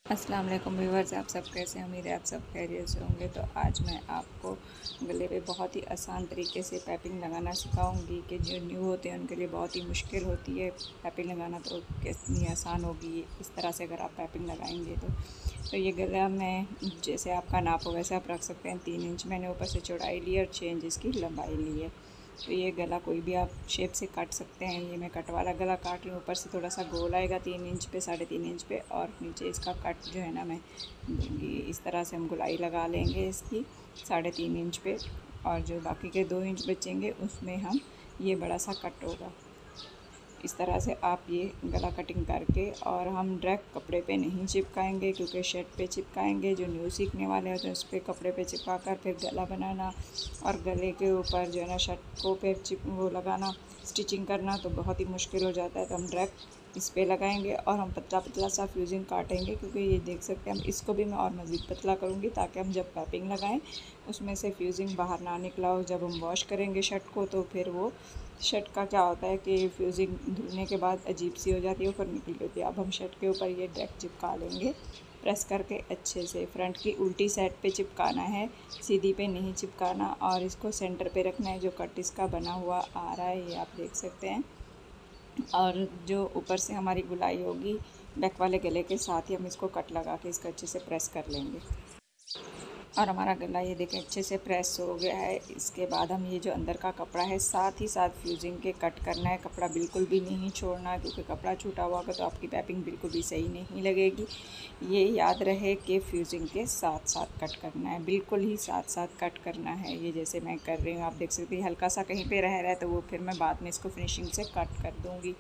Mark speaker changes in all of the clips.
Speaker 1: अस्सलाम वालेकुम व्यूअर्स, आप सब कैसे हैं? उम्मीद है आप सब खैरियत से होंगे। तो आज मैं आपको गले पे बहुत ही आसान तरीके से पैपिंग लगाना सिखाऊंगी कि जो न्यू होते हैं उनके लिए बहुत ही मुश्किल होती है पैपिंग लगाना, तो कितनी आसान होगी इस तरह से अगर आप पैपिंग लगाएंगे तो ये गला में जैसे आपका नाप हो वैसे आप रख सकते हैं। 3 इंच मैंने ऊपर से चौड़ाई ली और 6 इंच इसकी लंबाई ली है। तो ये गला कोई भी आप शेप से काट सकते हैं। ये मैं कट वाला गला काट रही हूँ। ऊपर से थोड़ा सा गोल आएगा 3 इंच पे, 3.5 इंच पे, और नीचे इसका कट जो है ना मैं दूँगी। इस तरह से हम गोलाई लगा लेंगे इसकी 3.5 इंच पे, और जो बाकी के 2 इंच बचेंगे उसमें हम ये बड़ा सा कट होगा। इस तरह से आप ये गला कटिंग करके, और हम डायरेक्ट कपड़े पे नहीं चिपकाएंगे क्योंकि शर्ट पे चिपकाएंगे। जो न्यू सीखने वाले होते हैं उस पर कपड़े पे चिपका कर फिर गला बनाना और गले के ऊपर जो है ना शर्ट को फिर वो लगाना, स्टिचिंग करना तो बहुत ही मुश्किल हो जाता है। तो हम डायरेक्ट इस पे लगाएंगे और हम पतला पतला सा फ्यूजिंग काटेंगे, क्योंकि ये देख सकते हैं हम इसको भी मैं और मज़ीद पतला करूँगी ताकि हम जब पैपिंग लगाएं उसमें से फ्यूजिंग बाहर ना निकला हो। जब हम वॉश करेंगे शर्ट को तो फिर वो शर्ट का क्या होता है कि फ्यूजिंग धुलने के बाद अजीब सी हो जाती है, ऊपर निकल होती है। अब हम शर्ट के ऊपर ये डायरेक्ट चिपका लेंगे प्रेस करके अच्छे से। फ्रंट की उल्टी साइड पे चिपकाना है, सीधी पे नहीं चिपकाना, और इसको सेंटर पे रखना है। जो कट इसका बना हुआ आ रहा है ये आप देख सकते हैं। और जो ऊपर से हमारी गुलाई होगी बैक वाले गले के साथ ही हम इसको कट लगा के इसको अच्छे से प्रेस कर लेंगे। और हमारा गला ये देखें अच्छे से प्रेस हो गया है। इसके बाद हम ये जो अंदर का कपड़ा है साथ ही साथ फ्यूजिंग के कट करना है। कपड़ा बिल्कुल भी नहीं छोड़ना, क्योंकि कपड़ा छूटा हुआ होगा तो आपकी पैपिंग बिल्कुल भी सही नहीं लगेगी। ये याद रहे कि फ्यूजिंग के साथ साथ कट करना है, बिल्कुल ही साथ साथ कट करना है। ये जैसे मैं कर रही हूँ आप देख सकते हैं, हल्का सा कहीं पे रह रहा है तो वो फिर मैं बाद में इसको फिनिशिंग से कट कर दूँगी।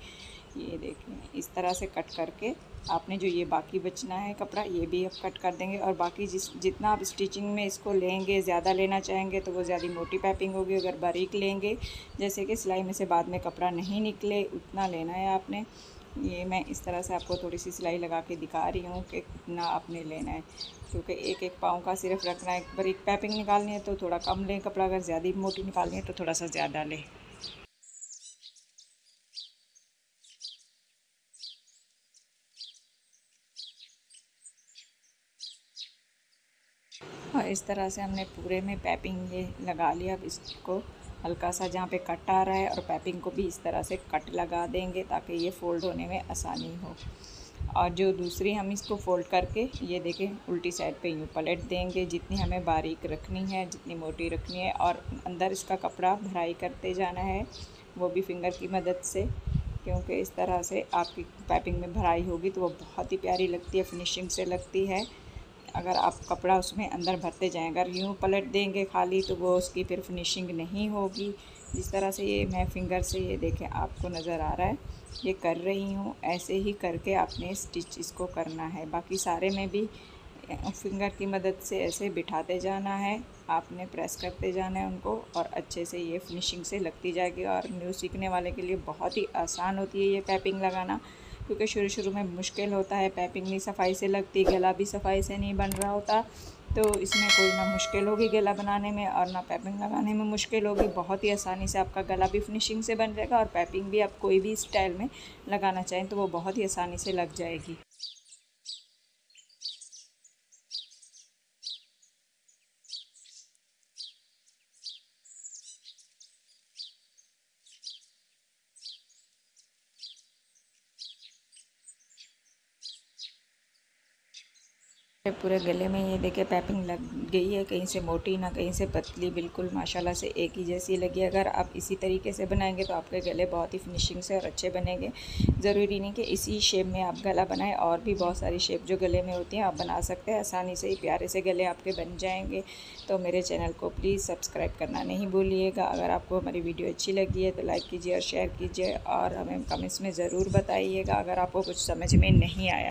Speaker 1: ये देखें इस तरह से कट करके आपने जो ये बाकी बचना है कपड़ा ये भी आप कट कर देंगे। और बाकी जितना आप स्टिचिंग में इसको लेंगे, ज़्यादा लेना चाहेंगे तो वो ज़्यादा मोटी पैपिंग होगी। अगर बारीक लेंगे जैसे कि सिलाई में से बाद में कपड़ा नहीं निकले उतना लेना है आपने। ये मैं इस तरह से आपको थोड़ी सी सिलाई लगा के दिखा रही हूँ कि कितना आपने लेना है, क्योंकि एक एक पाँव का सिर्फ रखना है। बारीक पैपिंग निकालनी है तो थोड़ा कम लें कपड़ा, अगर ज़्यादा मोटी निकालनी है तो थोड़ा सा ज़्यादा लें। और इस तरह से हमने पूरे में पैपिंग ये लगा लिया। अब इसको हल्का सा जहाँ पे कट आ रहा है और पैपिंग को भी इस तरह से कट लगा देंगे ताकि ये फ़ोल्ड होने में आसानी हो। और जो दूसरी हम इसको फ़ोल्ड करके ये देखें उल्टी साइड पे यूँ पलट देंगे। जितनी हमें बारीक रखनी है, जितनी मोटी रखनी है, और अंदर इसका कपड़ा भराई करते जाना है, वो भी फिंगर की मदद से, क्योंकि इस तरह से आपकी पैपिंग में भराई होगी तो वो बहुत ही प्यारी लगती है, फिनिशिंग से लगती है। अगर आप कपड़ा उसमें अंदर भरते जाएँ, अगर यूँ पलट देंगे खाली तो वो उसकी फिर फिनिशिंग नहीं होगी। जिस तरह से ये मैं फिंगर से ये देखें आपको नज़र आ रहा है ये कर रही हूँ, ऐसे ही करके आपने स्टिच इसको करना है। बाकी सारे में भी फिंगर की मदद से ऐसे बिठाते जाना है, आपने प्रेस करते जाना है उनको, और अच्छे से ये फिनिशिंग से लगती जाएगी। और न्यू सीखने वाले के लिए बहुत ही आसान होती है ये पैपिंग लगाना, क्योंकि शुरू शुरू में मुश्किल होता है, पैपिंग नहीं सफाई से लगती, गला भी सफाई से नहीं बन रहा होता। तो इसमें कोई ना मुश्किल होगी गला बनाने में और ना पैपिंग लगाने में मुश्किल होगी। बहुत ही आसानी से आपका गला भी फिनिशिंग से बन जाएगा, और पैपिंग भी आप कोई भी स्टाइल में लगाना चाहें तो वो बहुत ही आसानी से लग जाएगी। पूरे गले में ये देखिए पैपिंग लग गई है, कहीं से मोटी ना कहीं से पतली, बिल्कुल माशाल्लाह से एक ही जैसी लगी। अगर आप इसी तरीके से बनाएंगे तो आपके गले बहुत ही फिनिशिंग से और अच्छे बनेंगे। ज़रूरी नहीं कि इसी शेप में आप गला बनाएं, और भी बहुत सारी शेप जो गले में होती हैं आप बना सकते हैं। आसानी से ही प्यारे से गले आपके बन जाएंगे। तो मेरे चैनल को प्लीज़ सब्सक्राइब करना नहीं भूलिएगा। अगर आपको हमारी वीडियो अच्छी लगी है तो लाइक कीजिए और शेयर कीजिए, और हमें कमेंट्स में ज़रूर बताइएगा अगर आपको कुछ समझ में नहीं आया।